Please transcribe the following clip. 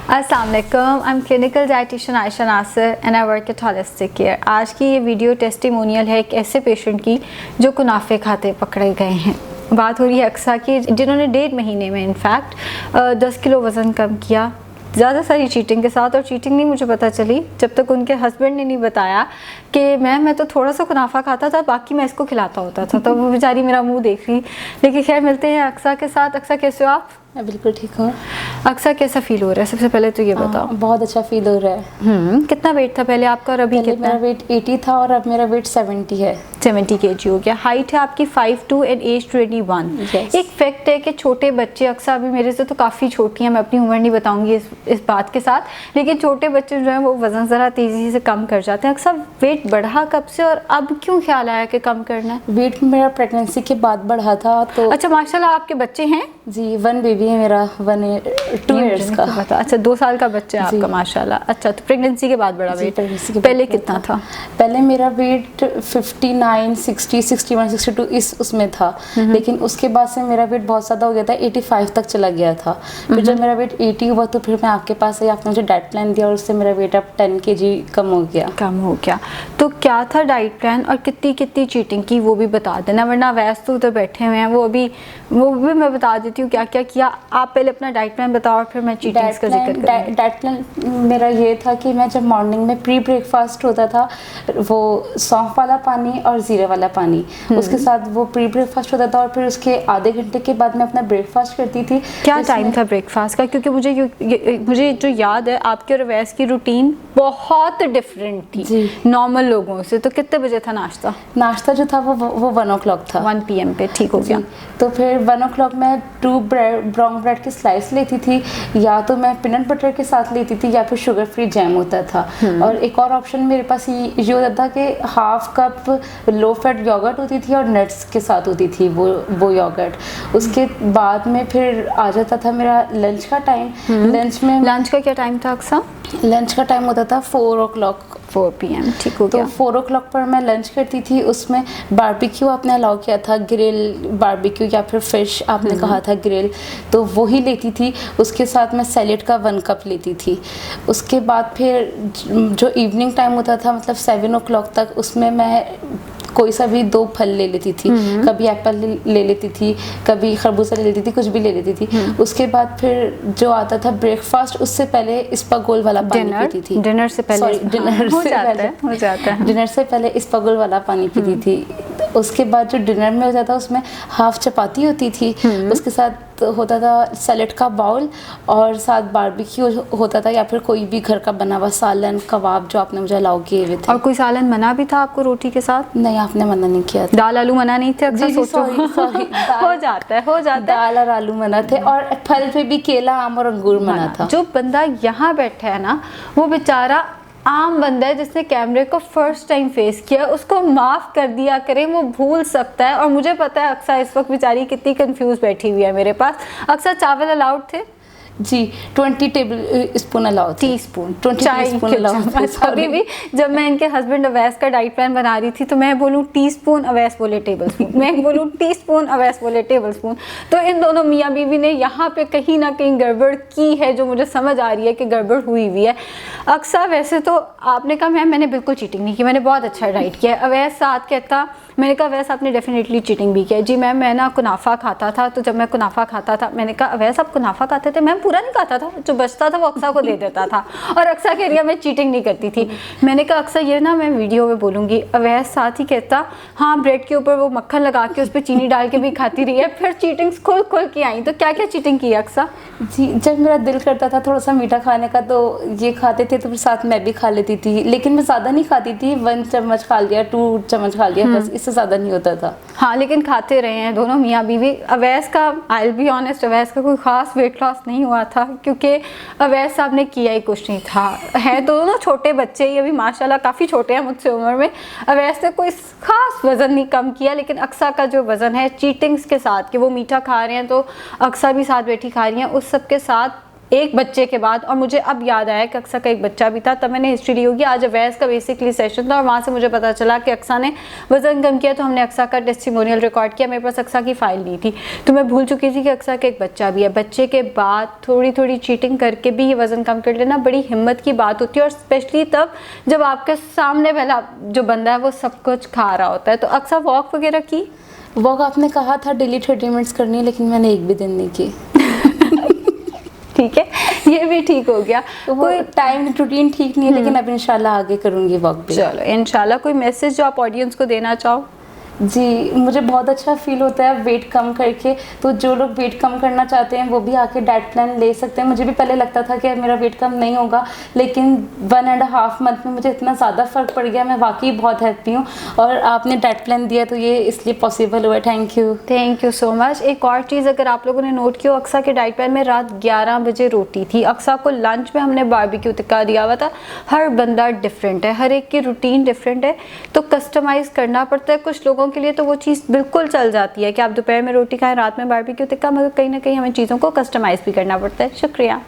अस्सलाम वालेकुम, I am clinical dietitian Ayesha Nasir and I work at holistic care. आज की ये वीडियो टेस्टिमोनियल है एक ऐसे पेशेंट की जो कुनाफे खाते पकड़े गए हैं। बात हो रही है अक्सा की, जिन्होंने 1.5 महीने में इनफैक्ट 10 किलो वज़न कम किया, ज़्यादा सारी चीटिंग के साथ। और चीटिंग नहीं मुझे पता चली जब तक उनके हस्बैंड ने नहीं बताया कि मैं तो थोड़ा सा कुनाफा खाता था, बाकी मैं इसको खिलाता होता था। तो वो बेचारी मेरा मुंह देख रही। लेकिन खैर मिलते हैं अक्सा के साथ। अक्सा कैसे हो आप? मैं बिल्कुल ठीक हूँ। अक्सा कैसा फील हो रहा है सबसे पहले तो ये बताओ। बहुत अच्छा फील हो रहा है। कितना वेट था पहले आपका और अभी कितना? मेरा वेट 80 था और अब मेरा वेट 70 है। 70 kg हो गया। हाइट है आपकी 5'2" एंड एज 21। Yes. एक फैक्ट है कि छोटे बच्चे, अक्सर अभी मेरे से तो काफ़ी छोटी हैं, मैं अपनी उम्र नहीं बताऊंगी इस बात के साथ, लेकिन छोटे बच्चे जो हैं वो वज़न ज़रा तेज़ी से कम कर जाते हैं। अक्सर वेट बढ़ा कब से और अब क्यों ख्याल आया कि कम करना है? वेट मेरा प्रेगनेंसी के बाद बढ़ा था। तो अच्छा, माशाल्लाह आपके बच्चे हैं? जी, 1 बेबी है मेरा, 2 इयर्स का। अच्छा, 2 साल का बच्चा है आपका, माशाल्लाह। अच्छा, तो प्रेगनेंसी के बाद बढ़ा वेट? पहले कितना था? पहले मेरा वेट 59, 60, 61, 62 उसमें था, लेकिन उसके बाद से मेरा वेट बहुत ज़्यादा हो गया था, 85 तक चला गया था। फिर जब मेरा वेट 80 हुआ तो फिर मैं आपके पास आई, आपने मुझे डाइट प्लान दिया और उससे मेरा वेट अब 10 kg कम हो गया। तो क्या था डाइट प्लान और कितनी कितनी चीटिंग की वो भी बता देना, वरना वैसे तो उधर बैठे हुए हैं, वो भी मैं बता देती हूँ क्या क्या किया। आप पहले अपना डाइट प्लान बताओ और फिर मैं चीटिंग्स का जिक्र करूँगी। डाइट प्लान मेरा ये था कि मैं जब मॉर्निंग में प्री ब्रेकफास्ट होता था, वो सौंफ वाला पानी और जीरे वाला पानी, उसके साथ वो प्री ब्रेकफास्ट होता था और फिर उसके आधे घंटे के बाद मैं अपना ब्रेकफास्ट करती थी। क्या टाइम था ब्रेकफास्ट का? क्योंकि मुझे जो याद है आपके और अवैस की रूटीन बहुत डिफरेंट थी नॉर्मल लोगों से। तो कितने बजे था नाश्ता? नाश्ता जो था वो 1 o'clock था, 1 PM पे। ठीक हो गया। तो फिर 1 o'clock मैं 2 ब्राउन ब्रेड की स्लाइस लेती थी, या तो मैं पीनट बटर के साथ लेती थी या फिर शुगर फ्री जैम होता था। और एक और ऑप्शन मेरे पास ये होता था कि half cup low fat yogurt होती थी और नट्स के साथ होती थी वो योगर्ट। उसके बाद में फिर आ जाता था मेरा लंच का टाइम। लंच का क्या टाइम था अक्सर? लंच का टाइम होता था 4 o'clock, 4 PM। ठीक हो गया। तो 4 o'clock पर मैं लंच करती थी। उसमें बारबेक्यू आपने अलाउ किया था, ग्रिल बारबेक्यू या फिर फिश आपने कहा था ग्रिल, तो वो ही लेती थी। उसके साथ मैं सैलेड का 1 कप लेती थी। उसके बाद फिर जो इवनिंग टाइम होता था, मतलब 7 o'clock तक, उसमें मैं कोई सा भी 2 फल ले लेती थी। कभी एप्पल ले लेती थी, कभी खरबूजा ले लेती थी, कुछ भी ले लेती थी। उसके बाद फिर जो आता था ब्रेकफास्ट, उससे पहले इस्पागोल वाला पानी पीती थी। डिनर से पहले डिनर से पहले इस्पागोल वाला पानी पीती थी। उसके बाद जो डिनर में होता था उसमें हाफ चपाती होती थी, उसके साथ होता था सैलेड का बाउल और साथ बारबेक्यू होता था या फिर कोई भी घर का बना हुआ सालन कबाब जो आपने मुझे अलाउ किए हुए थे। और कोई सालन मना भी था आपको रोटी के साथ? नहीं, आपने मना नहीं किया था। दाल आलू मना नहीं थे? अक्सर सॉरी हो जाता है दाल और आलू मना थे, और फल पे भी केला, आम और अंगूर मना था। जो बंदा यहाँ बैठा है ना, वो बेचारा आम बंदा है जिसने कैमरे को फर्स्ट टाइम फेस किया, उसको माफ़ कर दिया करें, वो भूल सकता है। और मुझे पता है अक्सर इस वक्त बेचारी कितनी कंफ्यूज बैठी हुई है मेरे पास। अक्सर चावल अलाउड थे? जी, 20 table spoon allow, teaspoon 20 teaspoon allow. अभी भी जब मैं इनके हस्बैंड अवैस का डाइट प्लान बना रही थी तो मैं बोलूँ टीस्पून, अवैस बोले टेबल स्पून, मैं बोलूँ टीस्पून, अवैस बोले टेबल स्पून। तो इन दोनों मियाँ बीवी ने यहाँ पे कहीं ना कहीं गड़बड़ की है, जो मुझे समझ आ रही है कि गड़बड़ हुई हुई है। अक्सर वैसे तो आपने कहा मैंने बिल्कुल चीटिंग नहीं की, मैंने बहुत अच्छा डाइट किया। अवैस साथ कहता, मैंने कहा अवैस आपने डेफिनेटली चीटिंग भी किया। जी मैम, मैं ना कुनाफा खाता था, तो जब मैं कुनाफा खाता था, मैंने कहा अवैस आप कुनाफा खाते थे? मैम पूरा नहीं खाता था, जो बचता था वो अक्सा को दे देता था। और अक्सा कह रही है मैं चीटिंग नहीं करती थी। मैंने कहा अक्सर ये ना मैं वीडियो में बोलूँगी। अवैस साथ ही कहता हाँ ब्रेड के ऊपर वो मक्खन लगा के उस पर चीनी डाल के भी खाती रही है। फिर चीटिंग्स खुल के आई। तो क्या क्या चीटिंग की अक्सा? जी, जब मेरा दिल करता था थोड़ा सा मीठा खाने का तो ये खाते थे, तो फिर साथ मैं भी खा लेती थी, लेकिन मैं ज़्यादा नहीं खाती थी। 1 चम्मच खा लिया, 2 चम्मच खा लिया, बस, इससे ज़्यादा नहीं होता था। हाँ, लेकिन खाते रहे हैं दोनों मियाँ बीवी। अवैस का, I will be honest, Awais का कोई ख़ास वेट लॉस नहीं हुआ था, क्योंकि अवैस साहब ने किया ही कुछ नहीं था। हैं दोनों छोटे बच्चे, ये भी माशाल्लाह काफ़ी छोटे हैं मुझसे उम्र में। अवैस ने कोई ख़ास वज़न नहीं कम किया, लेकिन अक्सा का जो वज़न है चीटिंग्स के साथ, कि वो मीठा खा रहे हैं तो अक्सा भी साथ बैठी खा रही हैं, उस सब के साथ एक बच्चे के बाद। और मुझे अब याद आया कि अक्सा का एक बच्चा भी था, तब मैंने हिस्ट्री ली होगी। आज अवैस का बेसिकली सेशन था और वहाँ से मुझे पता चला कि अक्सा ने वज़न कम किया, तो हमने अक्सा का टेस्टिमोनियल रिकॉर्ड किया। मेरे पास अक्सा की फ़ाइल नहीं थी, तो मैं भूल चुकी थी कि अक्सा का एक बच्चा भी है। बच्चे के बाद थोड़ी थोड़ी चीटिंग करके भी ये वज़न कम कर लेना बड़ी हिम्मत की बात होती है, और स्पेशली तब जब आपके सामने वाला जो बंदा है वो सब कुछ खा रहा होता है। तो अक्सा वॉक वगैरह की? वॉक आपने कहा था डेली 30 मिनट्स करनी है, लेकिन मैंने एक भी दिन नहीं की। ठीक है, ये भी ठीक हो गया। तो कोई टाइम रूटीन ठीक नहीं है, लेकिन अब इंशाल्लाह आगे करूँगी वॉक भी। चलो इंशाल्लाह। कोई मैसेज जो आप ऑडियंस को देना चाहो? जी, मुझे बहुत अच्छा फील होता है वेट कम करके। तो जो लोग वेट कम करना चाहते हैं वो भी आके डाइट प्लान ले सकते हैं। मुझे भी पहले लगता था कि मेरा वेट कम नहीं होगा, लेकिन 1.5 मंथ में मुझे इतना ज़्यादा फ़र्क पड़ गया। मैं वाकई बहुत हैप्पी हूँ, और आपने डाइट प्लान दिया तो ये इसलिए पॉसिबल हुआ। Thank you so much. एक और चीज़ अगर आप लोगों ने नोट किया, अक्सा के डाइट प्लान में रात 11 बजे रोटी थी। अक्सा को लंच में हमने बारबेक्यू टिक्का दिया हुआ था। हर बंदा डिफरेंट है, हर एक की रूटीन डिफरेंट है, तो कस्टमाइज़ करना पड़ता है। कुछ लोगों के लिए तो वो चीज़ बिल्कुल चल जाती है कि आप दोपहर में रोटी खाएं, रात में बारबेक्यू टिक्का, मगर कहीं ना कहीं हमें चीज़ों को कस्टमाइज़ भी करना पड़ता है। शुक्रिया।